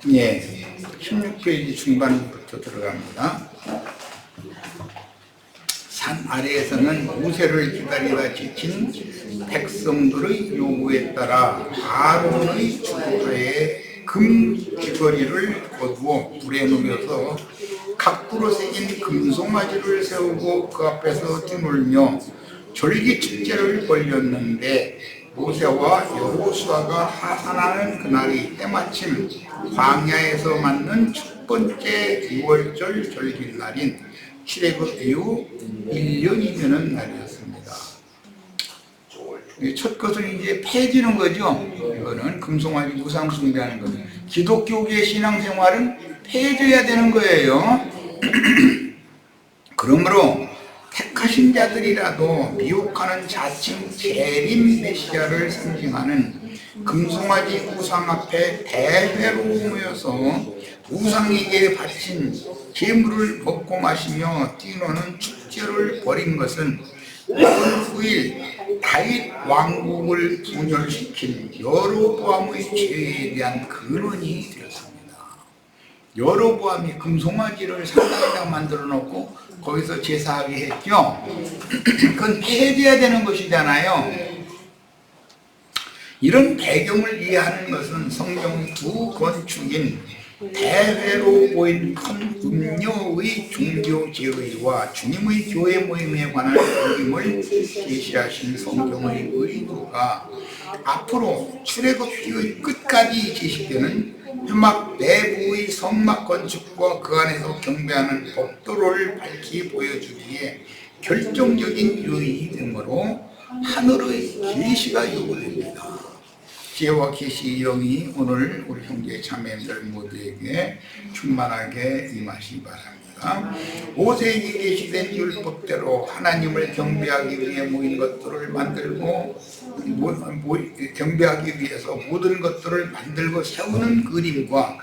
예, 16페이지 중반부터 들어갑니다. 산 아래에서는 모세를 기다리다 지친 백성들의 요구에 따라 아론의 주도하에 금 귀걸이를 거두어 불에 녹여서 각부로 새긴 금송아지를 세우고 그 앞에서 뛰놀며 절기 축제를 벌였는데 모세와 여호수아가 하산하는 그날이 때마침 광야에서 맞는 첫 번째 6월절 절기날인 출애굽 이후 1년이 되는 날이었습니다. 첫 것은 이제 폐지는 거죠. 이거는 금송아지 우상 숭배하는 거죠. 기독교계의 신앙생활은 폐져야 되는 거예요. 그러므로 택하신 자들이라도 미혹하는 자칭 재림 메시아를 상징하는 금송아지 우상 앞에 대회로 모여서 우상에게 바친 제물을 먹고 마시며 뛰노는 축제를 벌인 것은 후일 다윗 왕국을 분열시킨 여로보암의 죄에 대한 근원이 되었습니다. 여로보암이 금송아지를 산당에다 만들어 놓고 거기서 제사하게 했죠. 그건 폐해져야 되는 것이잖아요. 이런 배경을 이해하는 것은 성경의 두 건축인 대회로 보인 큰 음료의 종교 제의와 주님의 교회 모임에 관한 그림을 제시하신 성경의 의도가 앞으로 출애굽기의 끝까지 제시되는 회막 내부의 성막 건축과 그 안에서 경배하는 법도를 밝히 보여주기에 결정적인 요인이 되므로 하늘의 계시가 요구됩니다. 지혜와 계시 영이 오늘 우리 형제 자매들 모두에게 충만하게 임하시기 바랍니다. 모세에게 계시된 율법대로 하나님을 경배하기 위해 모인 것들을 만들고 경배하기 위해서 모든 것들을 만들고 세우는 그림과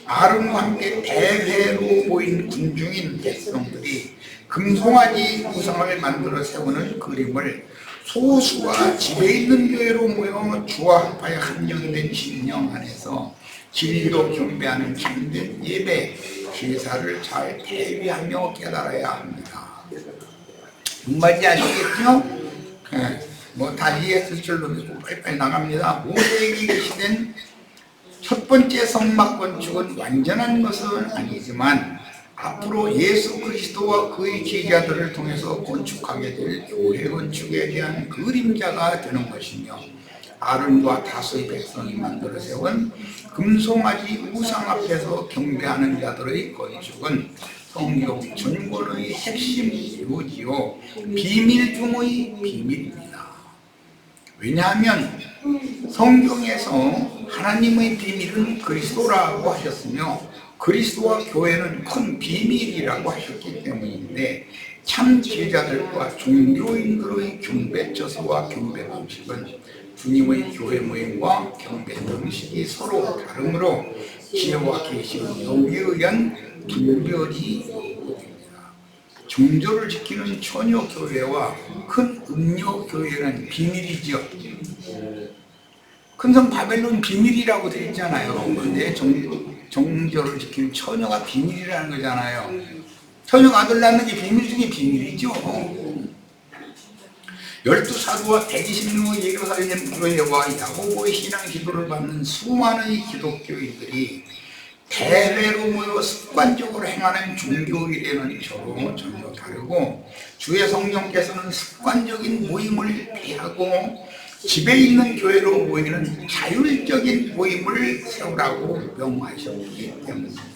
아론과 함께 대회로 모인 군중인 백성들이 금송아지 우상을 만들어 세우는 그림을 소수가 집에 있는 교회로 모여 주와 합하여 한정된 신령 안에서 진리로 경배하는 참된 예배, 제사를 잘 대비하며 깨달아야 합니다. 무슨 말인지 아시겠죠? 다 이해했을 줄로 믿고 빨리빨리 나갑니다. 모세에게 계시된 첫 번째 성막 건축은 완전한 것은 아니지만 앞으로 예수 그리스도와 그의 제자들을 통해서 건축하게 될 교회 건축에 대한 그림자가 되는 것이며 아론과 다수의 백성이 만들어 세운 금송아지 우상 앞에서 경배하는 자들의 건축은 성경 전권의 핵심 요지요 비밀 중의 비밀입니다. 왜냐하면 성경에서 하나님의 비밀은 그리스도라고 하셨으며 그리스도와 교회는 큰 비밀이라고 하셨기 때문인데 참 제자들과 종교인들의 경배 처소와 경배 방식은 주님의 교회 모임과 경배 방식이 서로 다르므로 지혜와 계시의 여기에 의한 분별이 요구됩니다. 정조를 지키는 처녀교회와 큰 음녀교회는 비밀이죠. 큰성 바벨론 비밀이라고 되어 있잖아요. 그런데 정조를 지키는 처녀가 비밀이라는 거잖아요. 처녀가 아들 낳는 게 비밀 중에 비밀이죠. 12사도와 120명의 예루살렘 교회와 야고보의 신앙 기도를 받는 수많은 기독교인들이 대회로 모여 습관적으로 행하는 종교일에는 저로 전혀 다르고 주의 성령께서는 습관적인 모임을 피하고 집에 있는 교회로 모이는 자율적인 모임을 세우라고 명하셨기 때문입니다.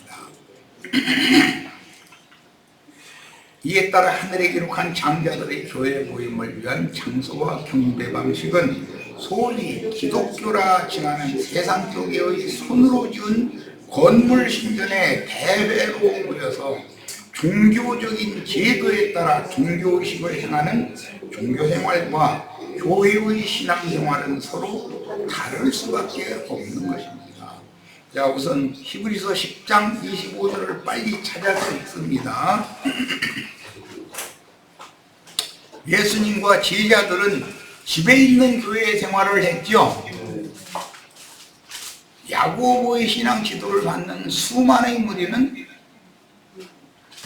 이에 따라 하늘에 기록한 장자들의 교회 모임을 위한 장소와 경배 방식은 소위 기독교라 칭하는 세상 교계의 손으로 지은 건물 신전에 대회로 모여서 종교적인 제도에 따라 종교의식을 행하는 종교생활과 교회의 신앙생활은 서로 다를 수밖에 없는 것입니다. 자, 우선 히브리서 10장 25절을 빨리 찾아서 읽습니다. 예수님과 제자들은 집에 있는 교회 생활을 했죠. 야고보의 신앙 지도를 받는 수많은 무리는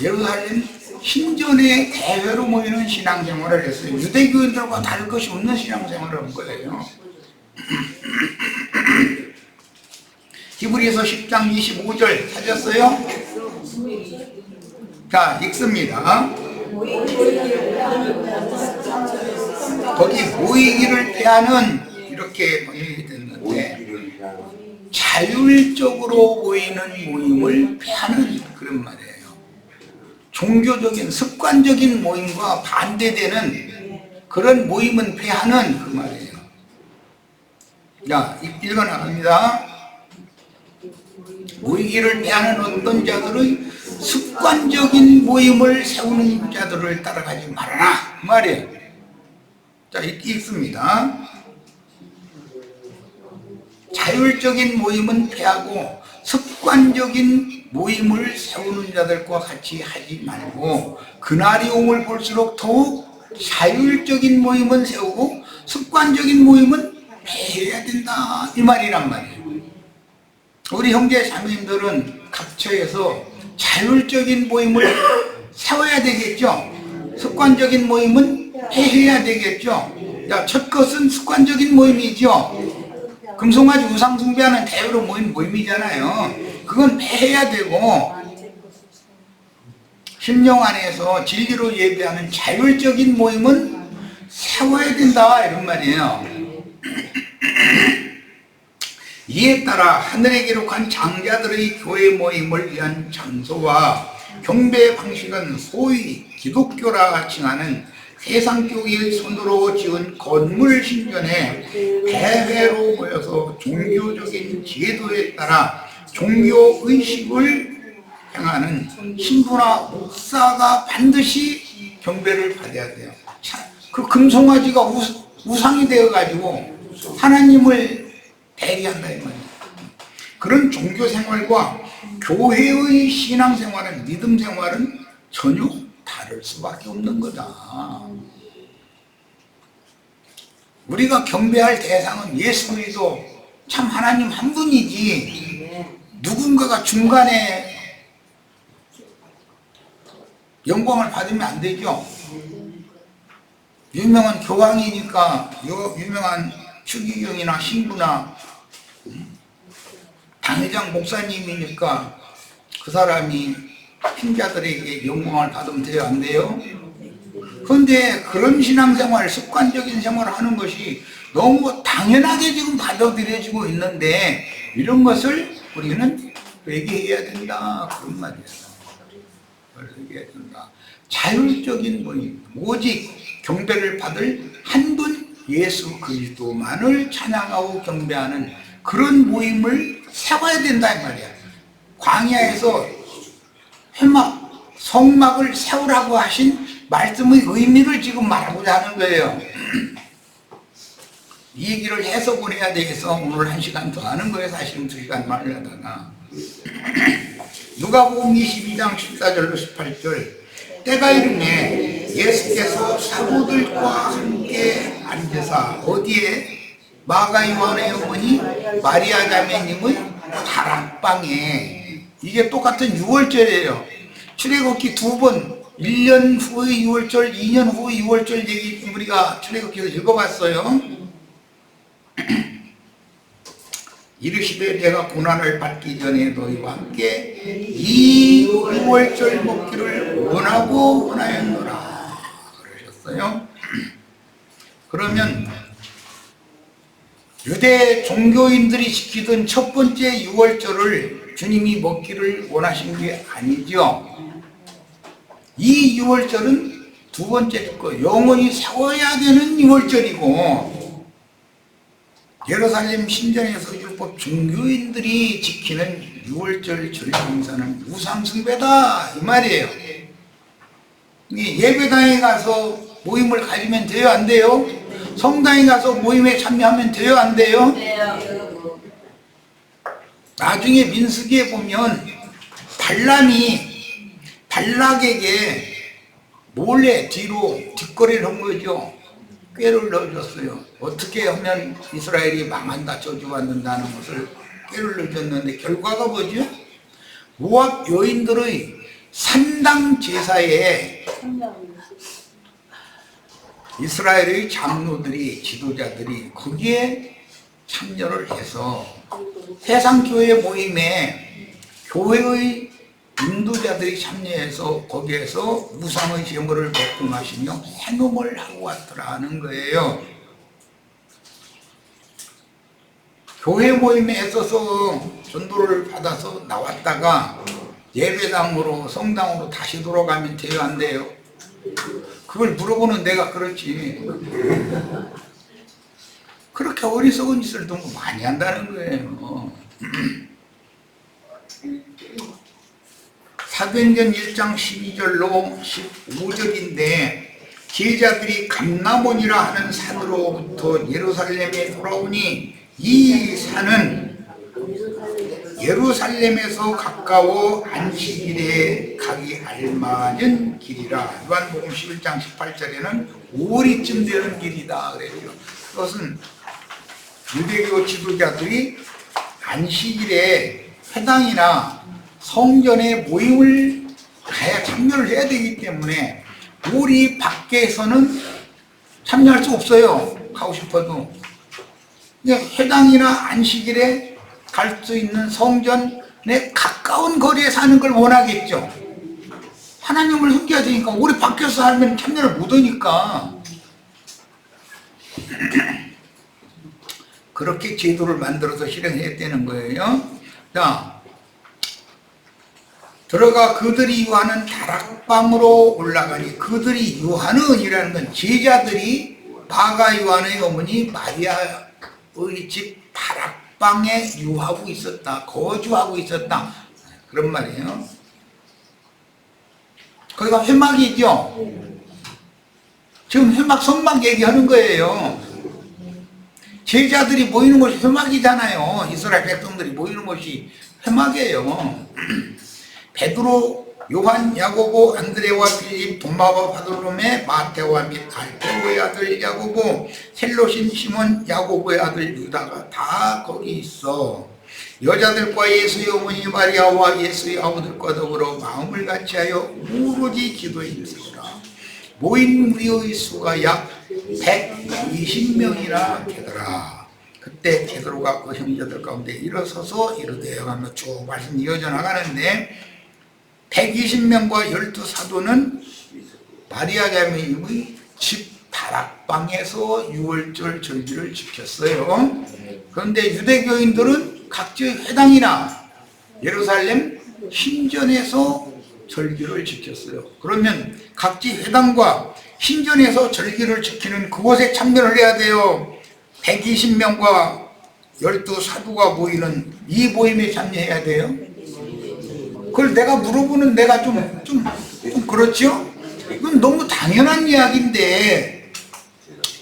예루살렘 신전의 대회로 모이는 신앙생활을 했어요. 유대교인들과 다를 것이 없는 신앙생활을 한 거예요. 히브리서 10장 25절 찾았어요? 자, 읽습니다. 거기 모이기를 피하는 이렇게 됐는데 자율적으로 모이는 모임을 피하는 그런 말이에요. 종교적인 습관적인 모임과 반대되는 그런 모임은 피하는 그 말이에요. 자, 읽어나갑니다. 모이기를 피하는 어떤 자들의 습관적인 모임을 세우는 자들을 따라가지 말아라 그 말이에요. 자, 읽습니다. 자율적인 모임은 피하고 습관적인 모임을 세우는 자들과 같이 하지 말고 그날이 오물 볼수록 더욱 자율적인 모임은 세우고 습관적인 모임은 피해야 된다 이 말이란 말이에요. 우리 형제 자매님들은 각처에서 자율적인 모임을 세워야 되겠죠. 습관적인 모임은 폐해야 되겠죠. 야, 첫 것은 습관적인 모임이죠. 금송아지 우상 숭배하는 대회로 모인 모임이잖아요. 그건 폐해야 되고 심령 안에서 진리로 예배하는 자율적인 모임은 세워야 된다 이런 말이에요. 이에 따라 하늘에 기록한 장자들의 교회 모임을 위한 장소와 경배 방식은 소위 기독교라 칭하는 세상교회의 손으로 지은 건물 신전에 대회로 모여서 종교적인 제도에 따라 종교의식을 행하는 신부나 목사가 반드시 경배를 받아야 돼요. 그 금송아지가 우상이 되어가지고 하나님을 대리한다 이 말이에요. 그런 종교생활과 교회의 신앙생활은 믿음생활은 전혀 다를 수밖에 없는 거다. 우리가 경배할 대상은 예수 그리스도 참 하나님 한 분이지 누군가가 중간에 영광을 받으면 안 되죠. 유명한 교황이니까 유명한 추기경이나 신부나 당회장 목사님이니까 그 사람이 신자들에게 영광을 받으면 돼요? 안 돼요? 그런데 그런 신앙생활, 습관적인 생활을 하는 것이 너무 당연하게 지금 받아들여지고 있는데 이런 것을 우리는 회개해야 된다 그런 말이에요. 회개해야 된다. 자율적인 모임, 오직 경배를 받을 한 분 예수 그리스도만을 찬양하고 경배하는 그런 모임을 세워야 된다 이 말이야. 광야에서 회막, 성막을 세우라고 하신 말씀의 의미를 지금 말하고자 하는 거예요. 이 얘기를 해석을 해야 돼서 오늘 1시간 더 하는 거예요. 사실은 2시간 말을 하다가. 누가복음 22장 14절로 18절. 때가 이르매 예수께서 사도들과 함께 앉으사 어디에? 마가 요한의 어머니 마리아 자매님의 다락방에. 이게 똑같은 6월절이에요. 출애굽기 2번 1년 후의 6월절, 2년 후의 6월절 얘기 우리가 출애굽기에서 읽어봤어요. 이르시되 내가 고난을 받기 전에 너희와 함께 이 6월절 먹기를 원하고 원하였노라 그러셨어요. 그러면 유대 종교인들이 지키던 첫 번째 6월절을 주님이 먹기를 원하신 게 아니죠. 이 6월절은 두 번째 거 영원히 세워야 되는 6월절이고 예루살렘 신전에서 율법 종교인들이 지키는 6월절 절기행사는 우상숭배다 이 말이에요. 예배당에 가서 모임을 가지면 돼요 안 돼요? 성당에 가서 모임에 참여하면 돼요 안 돼요? 나중에 민수기에 보면 발락에게 몰래 뒤로 뒷거래를 한 거죠. 꾀를 넣어줬어요. 어떻게 하면 이스라엘이 망한다 저주받는다는 것을 꾀를 늦었는데 결과가 뭐죠? 모압 여인들의 산당 제사에 이스라엘의 장로들이, 지도자들이 거기에 참여를 해서 세상교회 모임에 교회의 인도자들이 참여해서 거기에서 우상의 제물을 먹고 마시며 해놈을 하고 왔더라는 거예요. 교회 모임에 있어서 전도를 받아서 나왔다가 예배당으로 성당으로 다시 돌아가면 돼요, 안 돼요? 그걸 물어보는 내가 그렇지. 그렇게 어리석은 짓을 너무 많이 한다는 거예요. 사도행전 1장 12절로 15절인데 제자들이 감람원이라 하는 산으로부터 예루살렘에 돌아오니 이 산은 예루살렘에서 가까워 안식일에 가기 알맞은 길이라. 요한복음 11장 18절에는 5리쯤 되는 길이다 그랬죠. 그것은 유대교 지도자들이 안식일에 회당이나 성전에 모임을 가야 참여를 해야 되기 때문에 우리 밖에서는 참여할 수 없어요. 가고 싶어도. 그냥 회당이나 안식일에 갈 수 있는 성전에 가까운 거리에 사는 걸 원하겠죠. 하나님을 섬겨야 되니까 우리 밖에서 살면 참여를 못하니까 그렇게 제도를 만들어서 실행해야 되는 거예요. 자, 들어가 그들이 유하는 다락방으로 올라가니, 그들이 유하는 이라는 건 제자들이 마가 요한의 어머니 마리아의 집 다락방에 유하고 있었다, 거주하고 있었다, 그런 말이에요. 거기가 회막이죠. 지금 회막 성막 얘기하는 거예요. 제자들이 모이는 곳이 회막이잖아요. 이스라엘 백성들이 모이는 곳이 회막이에요. 베드로, 요한, 야고보, 안드레와 빌립, 도마와 바돌로메, 마테와 및 알페오의 아들 야고보, 셀로신 시몬, 야고보의 아들 유다가 다 거기 있어. 여자들과 예수의 어머니 마리아와 예수의 아우들과 더불어 마음을 같이하여 오로지 기도에 힘쓰더라. 모인 무리의 수가 약 120명이나 되더라. 그때 베드로가 그 형제들 가운데 일어서서 이르되 하며 쭉 말씀 이어져 나가는데 120명과 12사도는 마리아 자매의 집 다락방에서 유월절 절기를 지켰어요. 그런데 유대교인들은 각지의 회당이나 예루살렘 신전에서 절기를 지켰어요. 그러면 각지 회당과 신전에서 절기를 지키는 그곳에 참여를 해야 돼요. 120명과 12사도가 모이는 이 모임에 참여해야 돼요. 그걸 내가 물어보는 내가 좀 그렇죠? 이건 너무 당연한 이야기인데,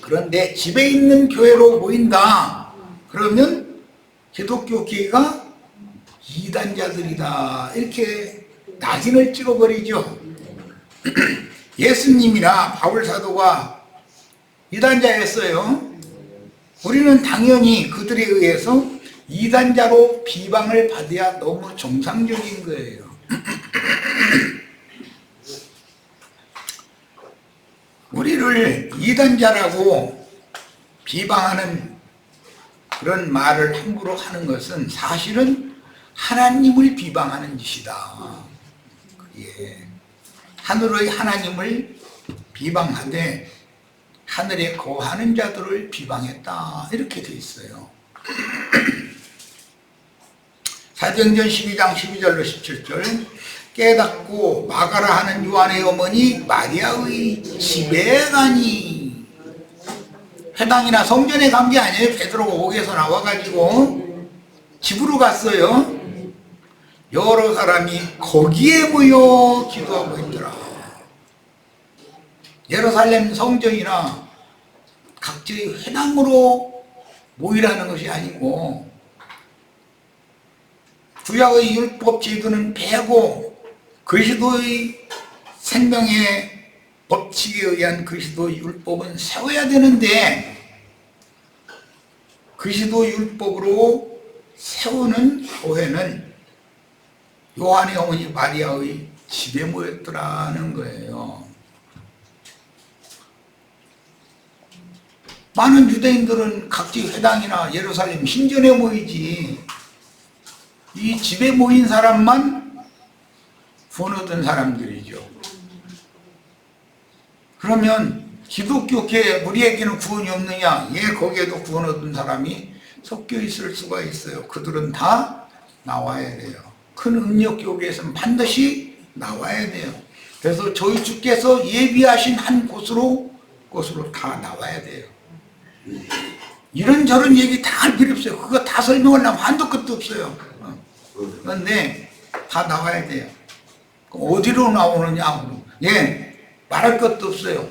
그런데 집에 있는 교회로 모인다 그러면 기독교 교회가 이단자들이다 이렇게 낙인을 찍어버리죠. 예수님이나 바울사도가 이단자였어요. 우리는 당연히 그들에 의해서 이단자로 비방을 받아야 너무 정상적인 거예요. 우리를 이단자라고 비방하는 그런 말을 함부로 하는 것은 사실은 하나님을 비방하는 짓이다. 예. 하늘의 하나님을 비방하되 하늘에 거하는 자들을 비방했다 이렇게 돼 있어요. 사도행전 12장 12절로 17절 깨닫고 마가라 하는 요한의 어머니 마리아의 집에 가니, 회당이나 성전에 간 게 아니에요. 베드로가 옥에서 나와가지고 집으로 갔어요. 여러 사람이 거기에 모여 기도하고 있더라. 예루살렘 성전이나 각지의 회당으로 모이라는 것이 아니고, 구약의 율법 제도는 빼고 그리스도의 생명의 법칙에 의한 그리스도의 율법은 세워야 되는데, 그리스도 율법으로 세우는 교회는 요한의 어머니 마리아의 집에 모였더라는 거예요. 많은 유대인들은 각지 회당이나 예루살렘 신전에 모이지, 이 집에 모인 사람만 구원 얻은 사람들이죠. 그러면 기독교계 우리에게는 구원이 없느냐? 예, 거기에도 구원 얻은 사람이 섞여 있을 수가 있어요. 그들은 다 나와야 돼요. 큰 음력교계에서는 반드시 나와야 돼요. 그래서 저희 주께서 예비하신 한 곳으로 다 나와야 돼요. 이런저런 얘기 다 할 필요 없어요. 그거 다 설명하려면 한도 끝도 없어요. 그런데 다 나와야 돼요. 어디로 나오느냐? 예, 말할 것도 없어요.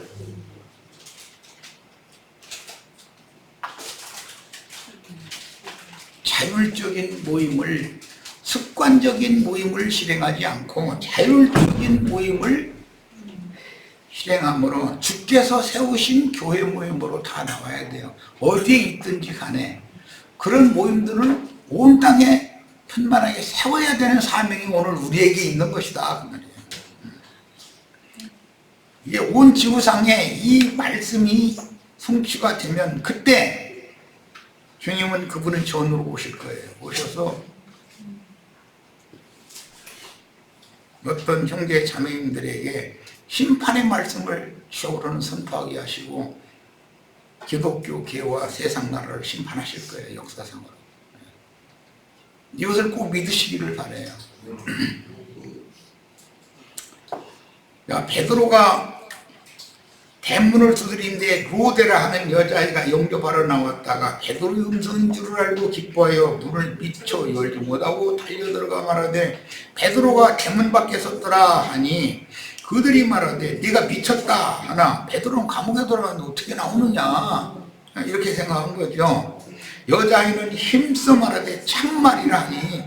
자율적인 모임을, 습관적인 모임을 실행하지 않고 자율적인 모임을 실행함으로 주께서 세우신 교회 모임으로 다 나와야 돼요. 어디에 있든지 간에. 그런 모임들은 온 땅에 편만하게 세워야 되는 사명이 오늘 우리에게 있는 것이다, 그 말이에요. 이게 온 지구상에 이 말씀이 성취가 되면 그때 주님은 그분의 전으로 오실 거예요. 오셔서 어떤 형제 자매님들에게 심판의 말씀을 쇼로는 선포하게 하시고 기독교 계와 세상 나라를 심판하실 거예요. 역사상으로. 이것을 꼭 믿으시기를 바라요. 베드로가 대문을 두드리는데 로데라 하는 여자아이가 영접하러 나왔다가 베드로의 음성인 줄을 알고 기뻐하여 문을 미처 열지 못하고 달려들어가 말하되 베드로가 대문 밖에 섰더라 하니 그들이 말하되 네가 미쳤다 하나 베드로는 감옥에 들어갔는데 어떻게 나오느냐 이렇게 생각한 거죠. 여자아이는 힘써 말하되 참말이라 하니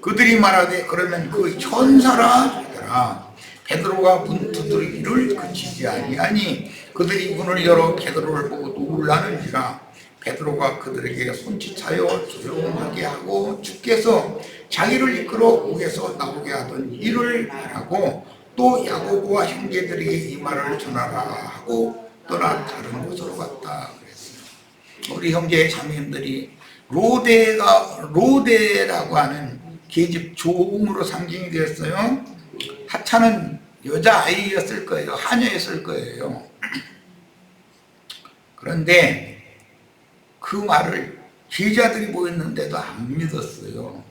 그들이 말하되 그러면 그 천사라 하더라. 베드로가 문 두드리기를 그치지 아니하니 그들이 문을 열어 베드로를 보고 놀라는지라. 베드로가 그들에게 손짓하여 조용하게 하고 주께서 자기를 이끌어 옥에서 나오게 하던 일을 말하고 또 야고보와 형제들에게 이 말을 전하라 하고 떠나 다른 곳으로 갔다 그랬어요. 우리 형제 자매님들이 로데라고 하는 계집 종으로 상징이 되었어요. 하찮은 여자아이였을 거예요. 하녀였을 거예요. 그런데 그 말을 제자들이 모였는데도 안 믿었어요.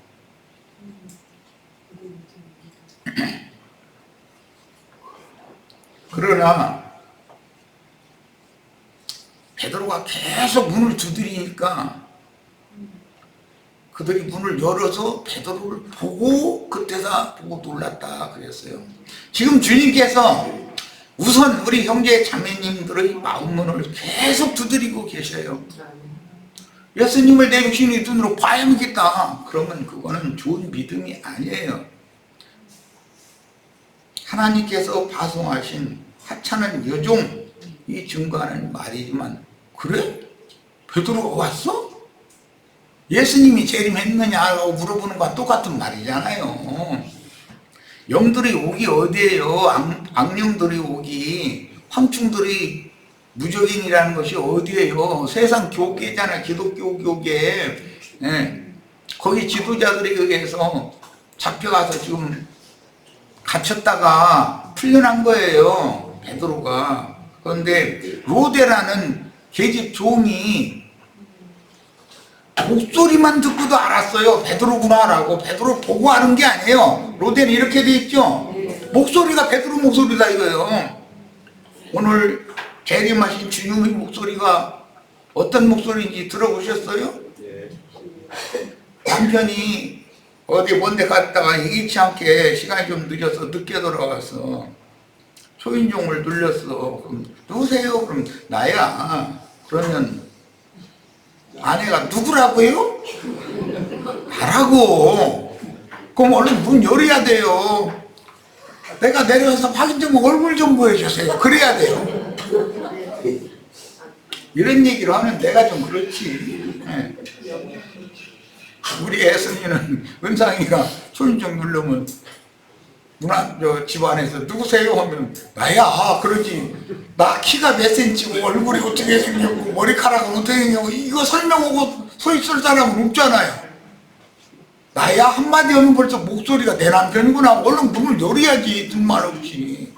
그러나 베드로가 계속 문을 두드리니까 그들이 문을 열어서 베드로를 보고 그때다 보고 놀랐다 그랬어요. 지금 주님께서 우선 우리 형제 자매님들의 마음문을 계속 두드리고 계셔요. 예수님을 내 육신의 눈으로 봐야겠다. 그러면 그거는 좋은 믿음이 아니에요. 하나님께서 파송하신 하찮은 여종이 증거하는 말이지만 그래? 베드로가 왔어? 예수님이 재림했느냐고 물어보는 거와 똑같은 말이잖아요. 영들이 옥이 어디예요? 악령들이 옥이, 황충들이 무적인이라는 것이 어디예요? 세상 교계잖아요. 기독교 교계. 네. 거기 지도자들에 의해서 잡혀가서 지금 갇혔다가 풀려난 거예요. 베드로가. 그런데 로데라는 계집 종이 목소리만 듣고도 알았어요. 베드로구나라고. 베드로 보고 아는 게 아니에요. 로데는 이렇게 돼 있죠. 목소리가 베드로 목소리다 이거예요. 오늘 재림하신 주님의 목소리가 어떤 목소리인지 들어보셨어요? 남편이 어디 먼데 갔다가 예기치 않게 시간이 좀 늦어서 늦게 돌아와서 초인종을 눌렸어. 그럼 누구세요? 그럼 나야. 그러면 아내가 누구라고요? 나라고. 그럼 얼른 문 열어야 돼요. 내가 내려와서 확인 좀 얼굴 좀 보여주세요. 그래야 돼요. 이런 얘기를 하면 내가 좀 그렇지. 네. 우리 애순이는 은상이가 초인종 누르면 집안에서 누구세요? 하면 나야. 그러지. 나 키가 몇 센치고 얼굴이 어떻게 생겼고 머리카락은 어떻게 생겼고 이거 설명하고 서 있을 사람은 없잖아요. 나야 한마디 하면 벌써 목소리가 내 남편이구나. 얼른 문을 열어야지. 든말 없이.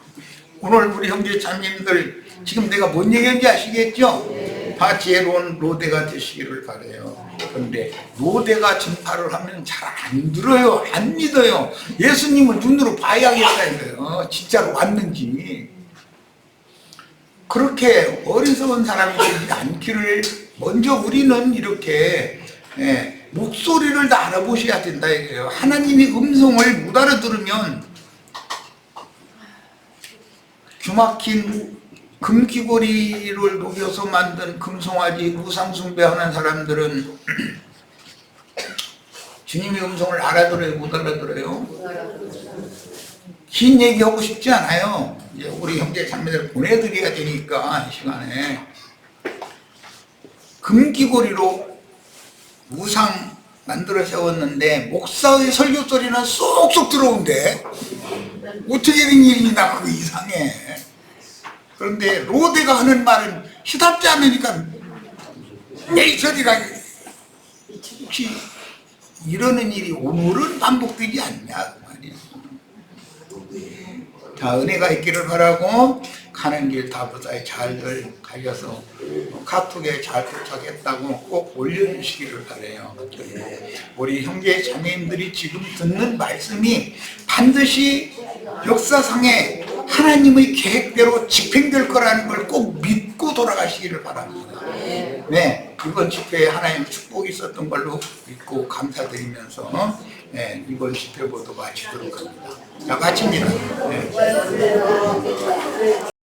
오늘 우리 형제 자매님들 지금 내가 뭔 얘기하는지 아시겠죠? 다 지혜로운 로데가 되시기를 바라요. 그런데 로데가 전파를 하면 잘 안 들어요. 안 믿어요. 예수님을 눈으로 봐야겠어요. 진짜로 왔는지. 그렇게 어리석은 사람이 되지 않기를 먼저 우리는 이렇게 목소리를 다 알아보셔야 된다 이거예요. 하나님의 음성을 못 알아들으면 규막힌 금귀고리를 녹여서 만든 금송아지 우상숭배하는 사람들은 주님의 음성을 알아들어요? 못 알아들어요? 긴 얘기하고 싶지 않아요. 이제 우리 형제 자매들 보내드려야 되니까 이 시간에 금귀고리로 우상 만들어 세웠는데 목사의 설교 소리는 쏙쏙 들어온대. 어떻게 된 일이냐 그거 이상해. 그런데 로데가 하는 말은 시답지 않으니까 내 소리가 혹시 이러는 일이 오늘은 반복되지 않냐 그 말이야. 자, 은혜가 있기를 바라고 가는 길 다부다에 잘들 가셔서 카톡에 잘 도착했다고 꼭 올려주시기를 바라요. 우리 형제 자매님들이 지금 듣는 말씀이 반드시 역사상에 하나님의 계획대로 집행될 거라는 걸 꼭 믿고 돌아가시기를 바랍니다. 네, 이번 집회에 하나님 축복이 있었던 걸로 믿고 감사드리면서 이번 집회 모두 마치도록 합니다. 자, 마칩니다. 네.